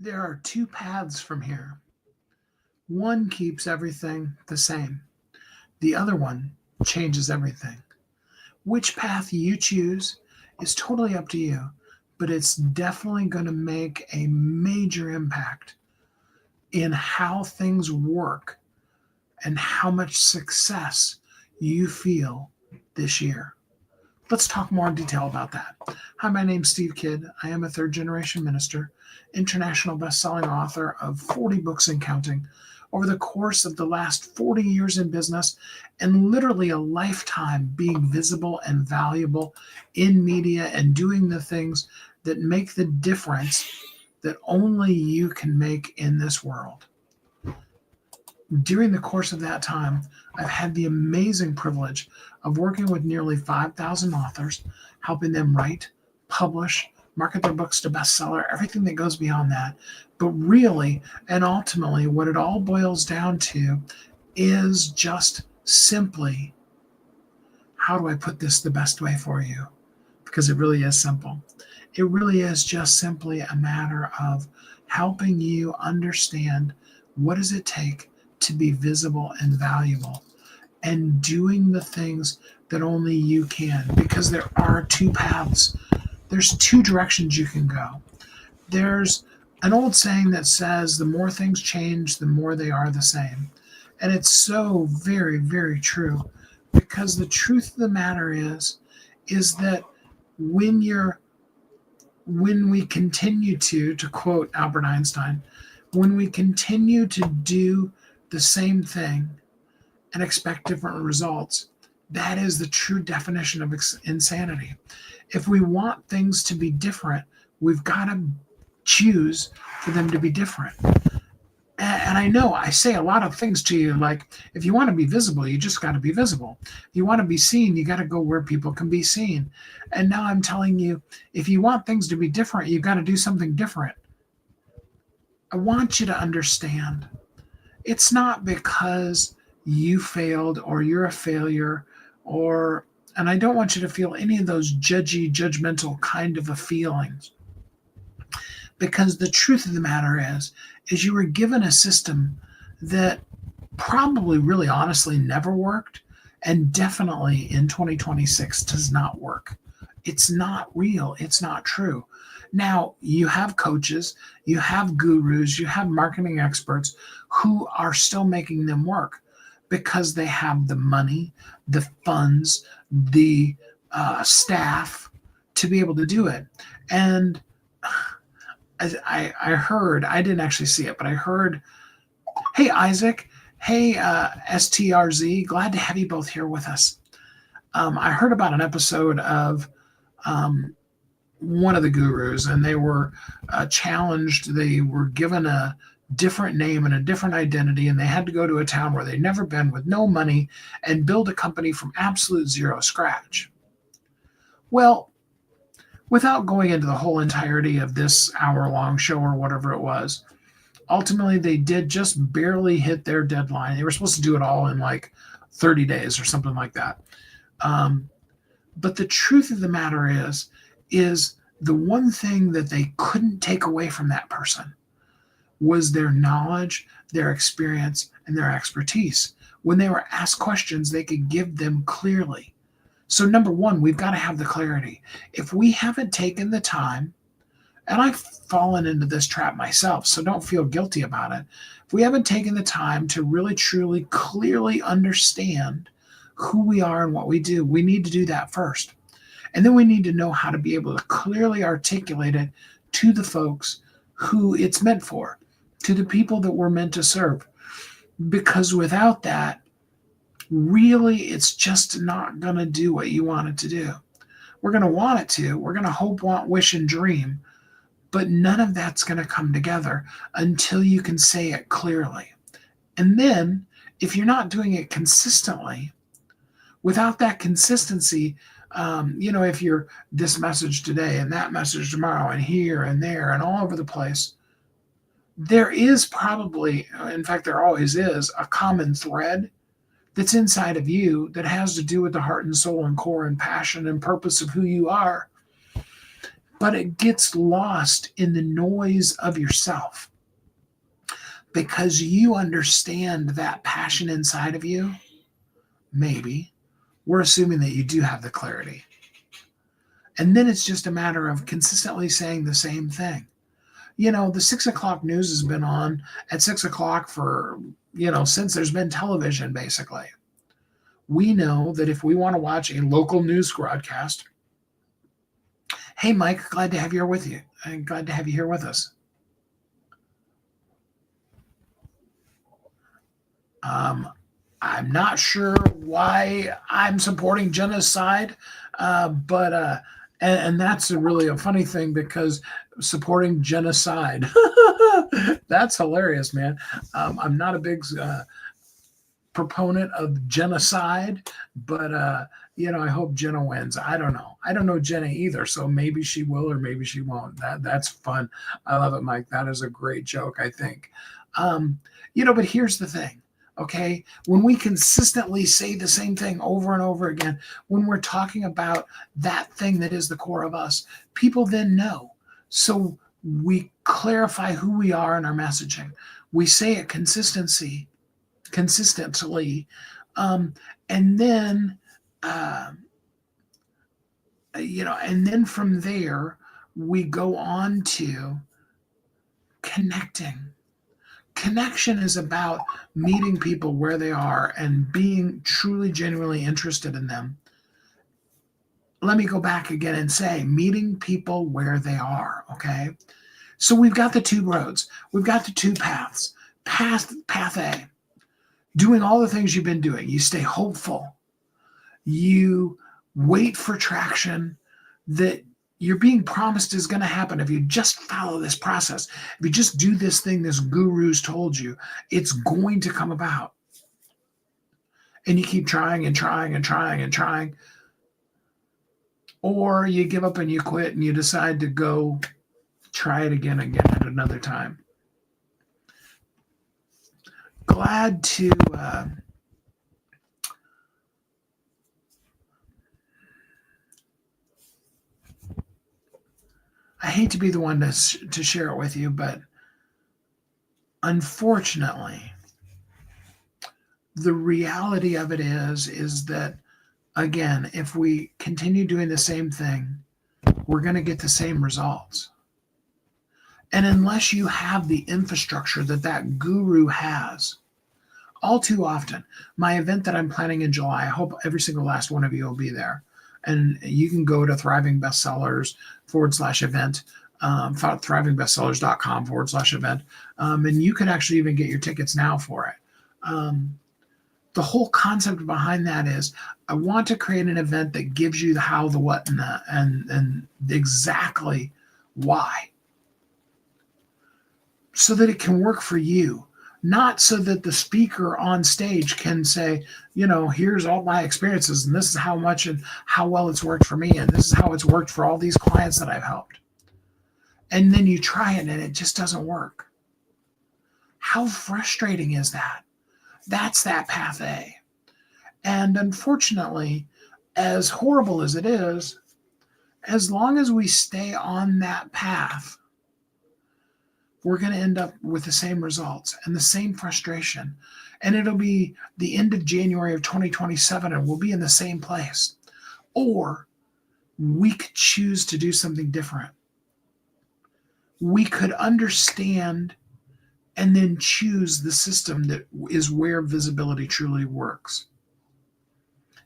There are two paths from here. One keeps everything the same, the other one changes everything. Which path you choose is totally up to you, but it's definitely going to make a major impact in how things work and how much success you feel this year. Let's talk more in detail about that. Hi, my name's Steve Kidd. I am a third generation minister, international best-selling author of 40 books and counting over the course of the last 40 years in business, and literally a lifetime being visible and valuable in media and doing the things that make the difference that only you can make in this world. During the course of that time, I've had the amazing privilege of working with nearly 5,000 authors, helping them write, publish, market their books to bestseller, everything that goes beyond that. But really, and ultimately, what it all boils down to is just simply, how do I put this the best way for you? Because it really is simple. It really is just simply a matter of helping you understand what does it take to be visible and valuable, and doing the things that only you can, because there are two paths. There's two directions you can go. There's an old saying that says the more things change, the more they are the same. And it's so very, very true, because the truth of the matter is that when we continue to quote Albert Einstein, when we continue to do the same thing and expect different results, that is the true definition of insanity. If we want things to be different, we've got to choose for them to be different. And I know I say a lot of things to you, like, if you want to be visible, you just got to be visible. If you want to be seen, you got to go where people can be seen. And now I'm telling you, if you want things to be different, you've got to do something different. I want you to understand, it's not because you failed or you're a failure, and I don't want you to feel any of those judgmental kind of a feelings. Because the truth of the matter is you were given a system that probably really honestly never worked, and definitely in 2026 does not work. It's not real. It's not true. Now, you have coaches, you have gurus, you have marketing experts who are still making them work because they have the money, the funds, the staff to be able to do it. And I heard, I didn't actually see it, but I heard, hey, Isaac, hey, STRZ, glad to have you both here with us. I heard about an episode of one of the gurus, and they were challenged. They were given a different name and a different identity, and they had to go to a town where they'd never been with no money and build a company from absolute zero scratch. Well, without going into the whole entirety of this hour-long show or whatever it was, ultimately they did just barely hit their deadline. They were supposed to do it all in like 30 days or something like that. But the truth of the matter is the one thing that they couldn't take away from that person was their knowledge, their experience, and their expertise. When they were asked questions, they could give them clearly. So number one, we've got to have the clarity. If we haven't taken the time, and I've fallen into this trap myself, so don't feel guilty about it. If we haven't taken the time to really, truly, clearly understand who we are and what we do, we need to do that first. And then we need to know how to be able to clearly articulate it to the folks who it's meant for, to the people that we're meant to serve. Because without that, really, it's just not going to do what you want it to do. We're going to want it to. We're going to hope, want, wish, and dream. But none of that's going to come together until you can say it clearly. And then, if you're not doing it consistently, without that consistency, if you're this message today and that message tomorrow and here and there and all over the place, there is probably, in fact, there always is, a common thread that's inside of you that has to do with the heart and soul and core and passion and purpose of who you are. but it gets lost in the noise of yourself because you understand that passion inside of you. Maybe we're assuming that you do have the clarity. And then it's just a matter of consistently saying the same thing. The 6 o'clock news has been on at 6 o'clock for, since there's been television, basically. We know that if we want to watch a local news broadcast, hey, Mike, glad to have you here with you. I'm glad to have you here with us. I'm not sure why I'm supporting genocide, but and that's really a funny thing because supporting genocide, that's hilarious, man. I'm not a big proponent of genocide, but I hope Jenna wins. I don't know. I don't know Jenna either, so maybe she will or maybe she won't. That's fun. I love it, Mike. That is a great joke, I think. But here's the thing. Okay, when we consistently say the same thing over and over again, when we're talking about that thing that is the core of us, people then know. So we clarify who we are in our messaging. We say it consistently, and then and then from there we go on to connecting. Connection is about meeting people where they are and being truly, genuinely interested in them. Let me go back again and say, meeting people where they are, okay? So we've got the two roads. We've got the two paths. Path A, doing all the things you've been doing. You stay hopeful. You wait for traction that you're being promised is going to happen. If you just follow this process, if you just do this thing this guru's told you, it's going to come about. And you keep trying and trying and trying and trying. Or you give up and you quit and you decide to go try it again at another time. Glad to I hate to be the one to share it with you, but unfortunately, the reality of it is that, again, if we continue doing the same thing, we're going to get the same results. And unless you have the infrastructure that guru has, all too often, my event that I'm planning in July, I hope every single last one of you will be there. And you can go to Thriving Bestsellers /event, thrivingbestsellers.com /event. And you can actually even get your tickets now for it. The whole concept behind that is I want to create an event that gives you the how, the what, and the and exactly why, so that it can work for you. Not so that the speaker on stage can say, here's all my experiences and this is how much and how well it's worked for me and this is how it's worked for all these clients that I've helped. And then you try it and it just doesn't work. How frustrating is that? That's that path A. And unfortunately, as horrible as it is, as long as we stay on that path, we're going to end up with the same results and the same frustration. And it'll be the end of January of 2027 and we'll be in the same place. Or we could choose to do something different. We could understand and then choose the system that is where visibility truly works.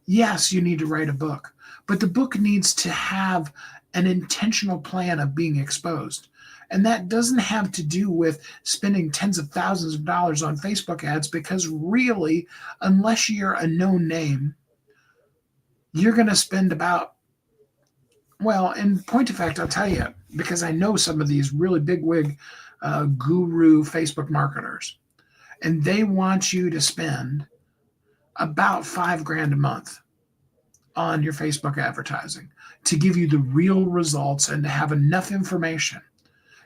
Yes, you need to write a book, but the book needs to have an intentional plan of being exposed. And that doesn't have to do with spending tens of thousands of dollars on Facebook ads, because really, unless you're a known name, you're going to spend about, well, in point of fact, I'll tell you, because I know some of these really bigwig guru Facebook marketers, and they want you to spend about $5,000 a month on your Facebook advertising to give you the real results and to have enough information.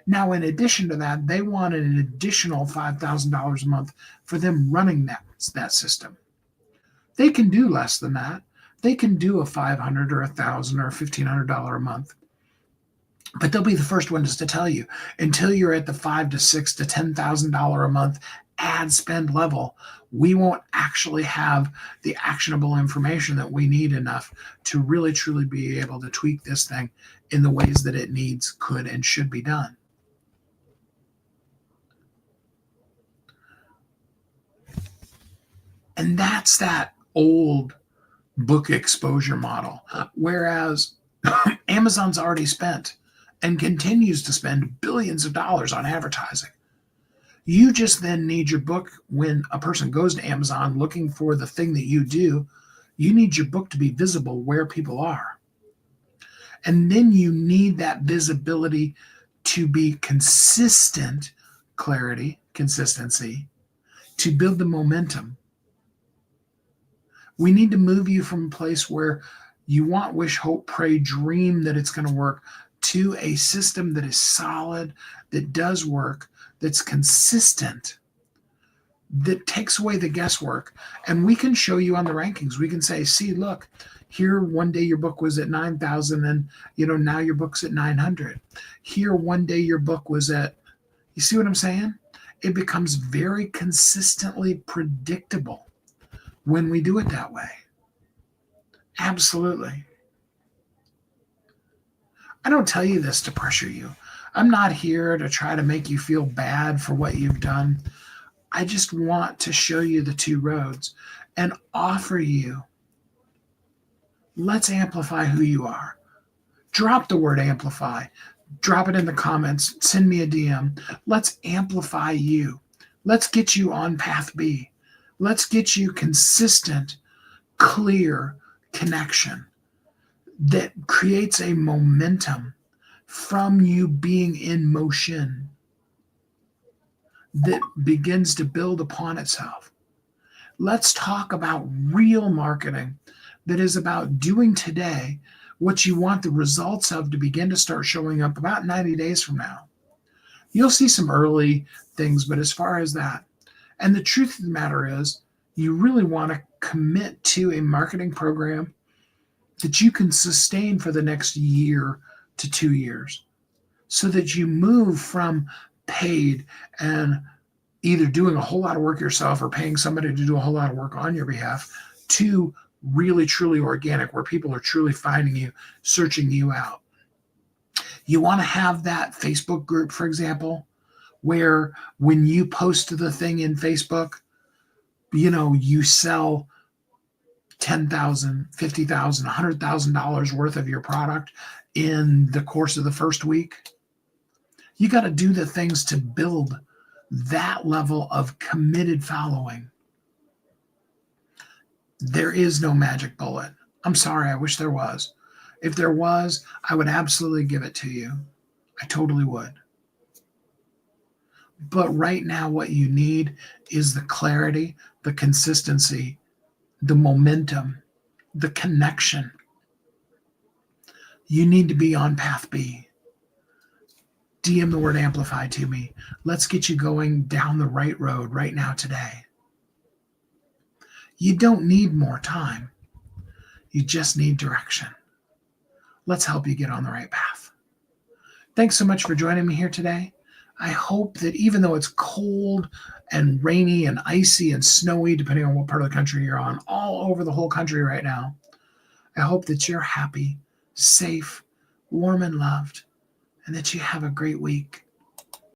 Now, in addition to that, they want an additional $5,000 a month for them running that system. They can do less than that. They can do a $500 or $1,000 or $1,500 a month. But they'll be the first ones to tell you until you're at the five to six to $10,000 a month ad spend level, we won't actually have the actionable information that we need enough to really truly be able to tweak this thing in the ways that it needs, could, and should be done. And that's that old book exposure model. Whereas Amazon's already spent and continues to spend billions of dollars on advertising. You just then need your book when a person goes to Amazon looking for the thing that you do. You need your book to be visible where people are. And then you need that visibility to be consistent, clarity, consistency, to build the momentum. We need to move you from a place where you want, wish, hope, pray, dream that it's going to work to a system that is solid, that does work, that's consistent, that takes away the guesswork. And we can show you on the rankings. We can say, see, look, here one day your book was at 9,000 and now your book's at 900. Here one day your book was at, you see what I'm saying? It becomes very consistently predictable when we do it that way. Absolutely. I don't tell you this to pressure you. I'm not here to try to make you feel bad for what you've done. I just want to show you the two roads and offer you, let's amplify who you are. Drop the word amplify. Drop it in the comments. Send me a DM. Let's amplify you. Let's get you on path B. Let's get you consistent, clear connection that creates a momentum from you being in motion that begins to build upon itself. Let's talk about real marketing that is about doing today what you want the results of to begin to start showing up about 90 days from now. You'll see some early things, but as far as that, and the truth of the matter is, you really want to commit to a marketing program that you can sustain for the next year to 2 years so that you move from paid and either doing a whole lot of work yourself or paying somebody to do a whole lot of work on your behalf to really, truly organic, where people are truly finding you, searching you out. You want to have that Facebook group, for example, where when you post the thing in Facebook, you sell $10,000, $50,000, $100,000 worth of your product in the course of the first week. You got to do the things to build that level of committed following. There is no magic bullet. I'm sorry, I wish there was. If there was, I would absolutely give it to you. I totally would. But right now, what you need is the clarity, the consistency, the momentum, the connection. You need to be on path B. DM the word amplify to me. Let's get you going down the right road right now today. You don't need more time. You just need direction. Let's help you get on the right path. Thanks so much for joining me here today. I hope that even though it's cold and rainy and icy and snowy, depending on what part of the country you're on, all over the whole country right now, I hope that you're happy, safe, warm, and loved, and that you have a great week.